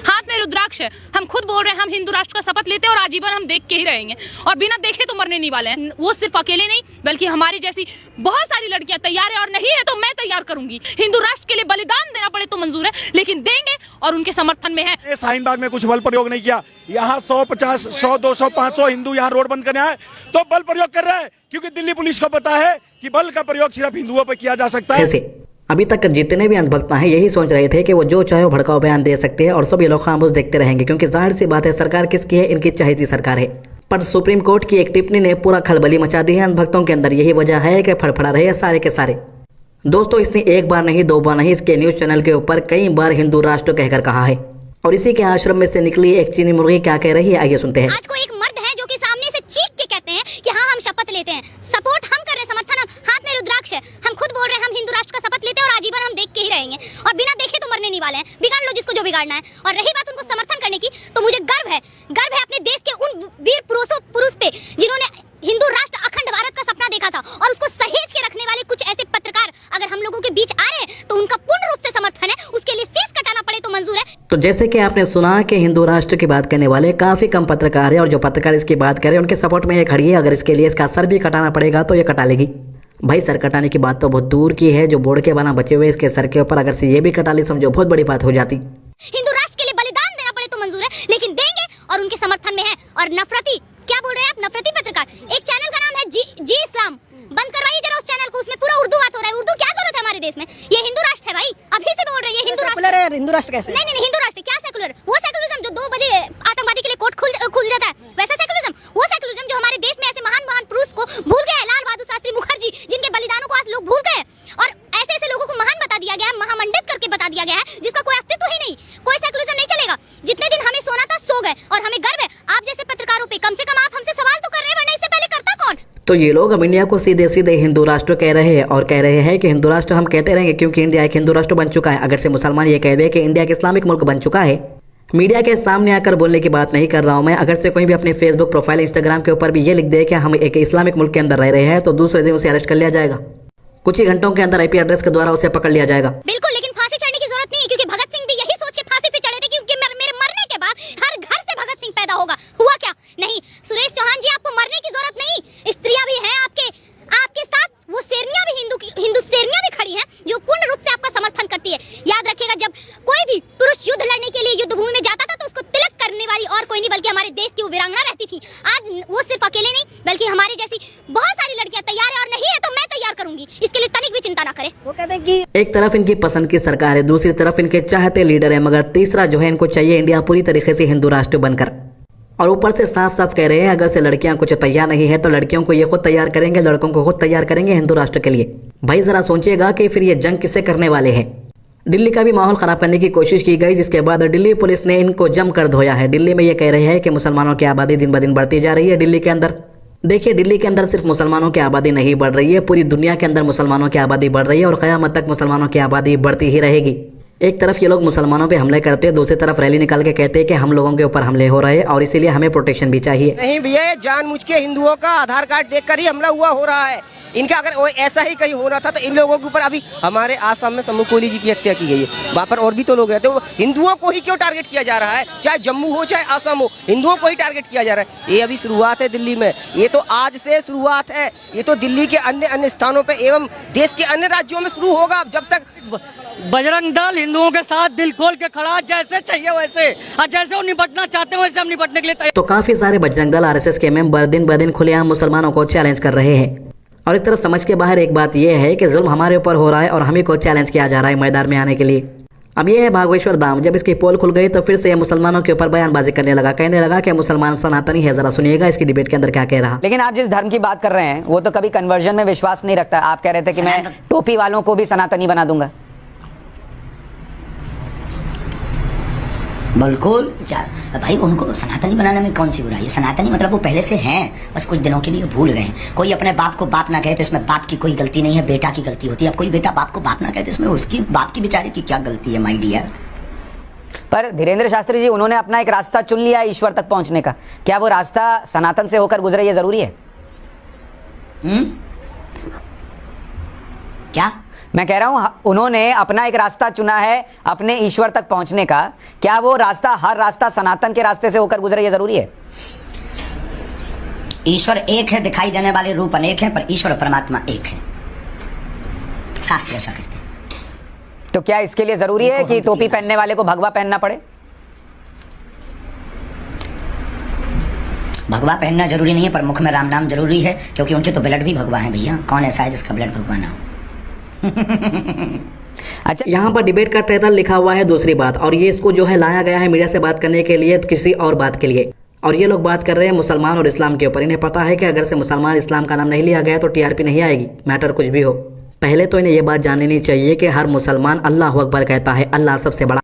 हाथ में रुद्राक्ष है, हम खुद बोल रहे हैं हम हिंदू राष्ट्र का शपथ लेते हैं और आजीवन हम देख के ही रहेंगे और बिना देखे तो मरने नहीं वाले हैं। वो सिर्फ अकेले नहीं बल्कि हमारी जैसी बहुत सारी लड़कियां तैयार है और नहीं है तो मैं तैयार करूंगी। हिंदू राष्ट्र के लिए बलिदान देना पड़े तो मंजूर है, लेकिन देंगे और उनके समर्थन में है। शाहीन बाग में कुछ बल प्रयोग नहीं किया, यहाँ 150, 100, 200, 500 हिंदू यहाँ रोड बंद करने आए तो बल प्रयोग कर रहे हैं, क्योंकि दिल्ली पुलिस को पता है कि बल का प्रयोग सिर्फ हिंदुओं पर किया जा सकता है। अभी तक जितने भी अंधभक्त हैं यही सोच रहे थे कि वो जो चाहे भड़काऊ बयान दे सकते हैं और सब ये लोग खामोश देखते रहेंगे, क्योंकि जाहिर सी बात है सरकार किसकी है, इनकी चाहेती सरकार है। पर सुप्रीम कोर्ट की एक टिप्पणी ने पूरा खलबली मचा दी है अंधभक्तों के अंदर। यही वजह है कि फड़फड़ा रहे सारे के सारे। दोस्तों इसने एक बार नहीं, दो बार नहीं, इसके न्यूज चैनल के ऊपर कई बार हिंदू राष्ट्र कहकर कहा है। और इसी के आश्रम में से निकली एक चीनी मुर्गी क्या कह रही है, आइए सुनते हैं। आज को एक मर्द है जो कि सामने से चीख के कहते हैं कि हाँ हम शपथ लेते हैं, सपोर्ट हम कर रहे हैं, समर्थन हम, हाथ में रुद्राक्ष है, हम खुद बोल रहे हैं हम हिंदू राष्ट्र का शपथ लेते हैं और आजीवन हम देख के ही रहेंगे और बिना देखे तो मरने नहीं वाले हैं। बिगाड़ लो जिसको जो बिगाड़ना है। और रही बात उनको समर्थन करने की, तो मुझे गर्व है अपने देश के उन वीर पुरुष पे जिन्होंने हिंदू राष्ट्र अखंड भारत का सपना देखा था और उसको सहेज के रखने वाले कुछ ऐसे पत्रकार अगर हम लोगों के बीच आ रहे हैं तो उनका पूर्ण रूप से समर्थन है, उसके लिए शीश कटाना पड़े तो मंजूर है। तो जैसे कि आपने सुना कि हिंदू राष्ट्र की बात करने वाले काफी कम पत्रकार है और जो पत्रकार इसकी बात करे उनके सपोर्ट में ये खड़ी है। अगर इसके लिए इसका सर भी कटाना पड़ेगा तो ये कटा लेगी। भाई सर कटाने की बात तो बहुत दूर की है, जो बोर्ड के बना बचे हुए इसके सर के ऊपर अगर से ये भी कटा ली समझो बहुत बड़ी बात हो जाती। हिंदू राष्ट्र के लिए बलिदान देना पड़े तो मंजूर है, लेकिन देंगे और उनके समर्थन में है। और नफरती क्या बोल रहे हैं आप, नफरती पत्रकार, एक चैनल का नाम है जी इस्लाम, बंद करवाइए जरा उस चैनल को, उसमें पूरा उर्दू बात हो रहा है। उर्दू क्या जरूरत है हमारे देश में, ये हिंदू राष्ट्र है भाई, अभी से बोल रहे हैं ये हिंदू राष्ट्र है। हिंदू राष्ट्र कैसे? नहीं हिंदू राष्ट्र क्या सेकुलर, वो सेकुलरिज्म जो 2 बजे आतंकवादी के लिए कोर्ट खुल जाता है वैसा सेकुलरिज्म, वो सेकुलरिज्म जो हमारे देश में ऐसे महान पुरुष को भूल गए, लाल बहादुर शास्त्री मुखर्जी जिनके बलिदानों को आज लोग भूल गए और ऐसे लोगों को महान बता दिया गया है, महामंडित करके बता दिया गया है जिसका कोई अस्तित्व ही नहीं। कोई सेकुलरिज्म नहीं चलेगा। जितने दिन हमें सोना था सो गए और हमें गर्व है आप जैसे पत्रकारों पे, कम से कम आप हमसे सवाल तो कर रहे हैं, वरना इससे पहले करता कौन। तो ये लोग अब इंडिया को सीधे सीधे हिंदू राष्ट्र कह रहे हैं और कह रहे हैं कि हिंदू राष्ट्र हम कहते रहेंगे क्योंकि इंडिया एक हिंदू राष्ट्र बन चुका है। अगर से मुसलमान ये कह दे कि इंडिया एक इस्लामिक मुल्क बन चुका है, मीडिया के सामने आकर बोलने की बात नहीं कर रहा हूं मैं। अगर से कोई भी अपने फेसबुक प्रोफाइल, इंस्टाग्राम के ऊपर भी ये लिख दे कि हम एक इस्लामिक मुल्क के अंदर रह रहे हैं तो दूसरे दिन उसे अरेस्ट कर लिया जाएगा। कुछ ही घंटों के अंदर IP एड्रेस के द्वारा उसे पकड़ लिया जाएगा। बिल्कुल, लेकिन फांसी चढ़ने की जरूरत नहीं है, क्योंकि भगत सिंह भी यही सोच के फांसी पे चढ़े थे क्योंकि मेरे मरने के बाद हर घर से भगत सिंह पैदा होगा। हुआ क्या? नहीं। सुरेश चौहान जी आपको मरने की जरूरत नहीं, स्त्रियां भी हैं आपके साथ, वो शेरनियां भी हिंदू शेरनियां भी खड़ी हैं जो पूर्ण रूप से आपका समर्थन करती है। याद रखिएगा जब कोई भी पुरुष युद्ध लड़ने के लिए युद्ध भूमि में जाता था तो उसको तिलक करने वाली और कोई नहीं बल्कि हमारे देश की वो वीरांगना रहती थी। आज वो सिर्फ अकेले नहीं बल्कि हमारी जैसी बहुत सारी लड़कियां तैयार है और नहीं है तो मैं तैयार करूंगी, इसके लिए तनिक भी चिंता ना करें। वो कहते हैं कि एक तरफ इनकी पसंद की सरकार है, दूसरी तरफ इनके चाहते लीडर है, मगर तीसरा जो है इनको चाहिए इंडिया पूरी तरीके से हिंदू राष्ट्र बनकर। और ऊपर से साफ साफ कह रहे हैं अगर से लड़कियां कुछ तैयार नहीं है तो लड़कियों को ये खुद तैयार करेंगे, लड़कों को खुद तैयार करेंगे हिंदू राष्ट्र के लिए। भाई जरा सोचिएगा कि फिर ये जंग किससे करने वाले हैं। दिल्ली का भी माहौल खराब करने की कोशिश की गई, जिसके बाद दिल्ली पुलिस ने इनको जमकर धोया है। दिल्ली में ये कह रहे हैं कि मुसलमानों की आबादी दिन ब दिन बढ़ती जा रही है दिल्ली के अंदर। देखिए दिल्ली के अंदर सिर्फ मुसलमानों की आबादी नहीं बढ़ रही है, पूरी दुनिया के अंदर मुसलमानों की आबादी बढ़ रही है और क़यामत तक मुसलमानों की आबादी बढ़ती ही रहेगी। एक तरफ ये लोग मुसलमानों पे हमले करते हैं, दूसरी तरफ रैली निकाल के कहते हैं कि हम लोगों के ऊपर हमले हो रहे हैं और इसीलिए हमें प्रोटेक्शन भी चाहिए। नहीं भैया, ये जानबूझ के हिंदुओं का आधार कार्ड देखकर ही हमला हुआ हो रहा है। इनका अगर ऐसा ही कहीं होना था तो इन लोगों के ऊपर अभी हमारे आसाम में समूह कोहली जी की हत्या की गई है, वहाँ पर और भी तो लोग रहते हैं। हिंदुओं को ही क्यों टारगेट किया जा रहा है? चाहे जम्मू हो चाहे आसाम हो, हिंदुओं को ही टारगेट किया जा रहा है। ये अभी शुरुआत है दिल्ली में, ये तो आज से शुरुआत है, ये तो दिल्ली के अन्य स्थानों पर एवं देश के अन्य राज्यों में शुरू होगा। जब तक बजरंग दल हिंदुओं के साथ दिल खोल के खड़ा, जैसे चाहिए वैसे, और जैसे वो निपटना चाहते हैं वैसे हम निपटने के लिए तैयार। तो काफी सारे बजरंग दल RSS के मेंबर दिन ब दिन खुलेआम मुसलमानों को चैलेंज कर रहे हैं। और एक तरफ समझ के बाहर एक बात यह है कि जुल्म हमारे ऊपर हो रहा है और हमें को चैलेंज किया जा रहा है मैदान में आने के लिए। अब ये है भागवेश्वर धाम, जब इसकी पोल खुल गई तो फिर से मुसलमानों के ऊपर बयानबाजी करने लगा, कहने लगा कि मुसलमान सनातनी है। जरा सुनिएगा इसकी डिबेट के अंदर क्या कह रहा। लेकिन आप जिस धर्म की बात कर रहे हैं वो तो कभी कन्वर्जन में विश्वास नहीं रखता। आप कह रहे थे कि मैं टोपी वालों को भी सनातनी बना दूंगा। बिल्कुल क्या भाई, उनको सनातनी बनाने में कौन सी बुराई है? सनातनी मतलब वो पहले से हैं, बस कुछ दिनों के लिए भूल गए हैं। कोई अपने बाप को बाप ना कहे तो इसमें बाप की कोई गलती नहीं है, बेटा की गलती होती है। अब कोई बेटा बाप को बाप ना कहे तो इसमें उसकी बाप की बेचारे की क्या गलती है माय डियर? पर धीरेन्द्र शास्त्री जी, उन्होंने अपना एक रास्ता चुन लिया है ईश्वर तक पहुंचने का, क्या वो रास्ता सनातन से होकर गुजरे ये जरूरी है? क्या मैं कह रहा हूं उन्होंने अपना एक रास्ता चुना है अपने ईश्वर तक पहुंचने का। क्या वो रास्ता, हर रास्ता सनातन के रास्ते से होकर गुजरे, ये जरूरी है? ईश्वर एक है, दिखाई देने वाले रूप अनेक हैं, पर ईश्वर परमात्मा एक है, शास्त्र ऐसा कहते हैं। तो क्या इसके लिए जरूरी है कि टोपी पहनने वाले को भगवा पहनना पड़े? भगवा पहनना जरूरी नहीं है, पर मुख में राम नाम जरूरी है, क्योंकि उनके तो ब्लड भी भगवा है भैया। कौन ऐसा है जिसका ब्लड भगवा ना हो? अच्छा, यहाँ पर डिबेट का टाइटल लिखा हुआ है दूसरी बात, और ये इसको जो है लाया गया है मीडिया से बात करने के लिए किसी और बात के लिए। और ये लोग बात कर रहे हैं मुसलमान और इस्लाम के ऊपर। इन्हें पता है कि अगर से मुसलमान इस्लाम का नाम नहीं लिया गया तो टीआरपी नहीं आएगी, मैटर कुछ भी हो। पहले तो इन्हें ये बात जान लेनी चाहिए कि हर मुसलमान अल्लाह अकबर कहता है, अल्लाह सबसे बड़ा।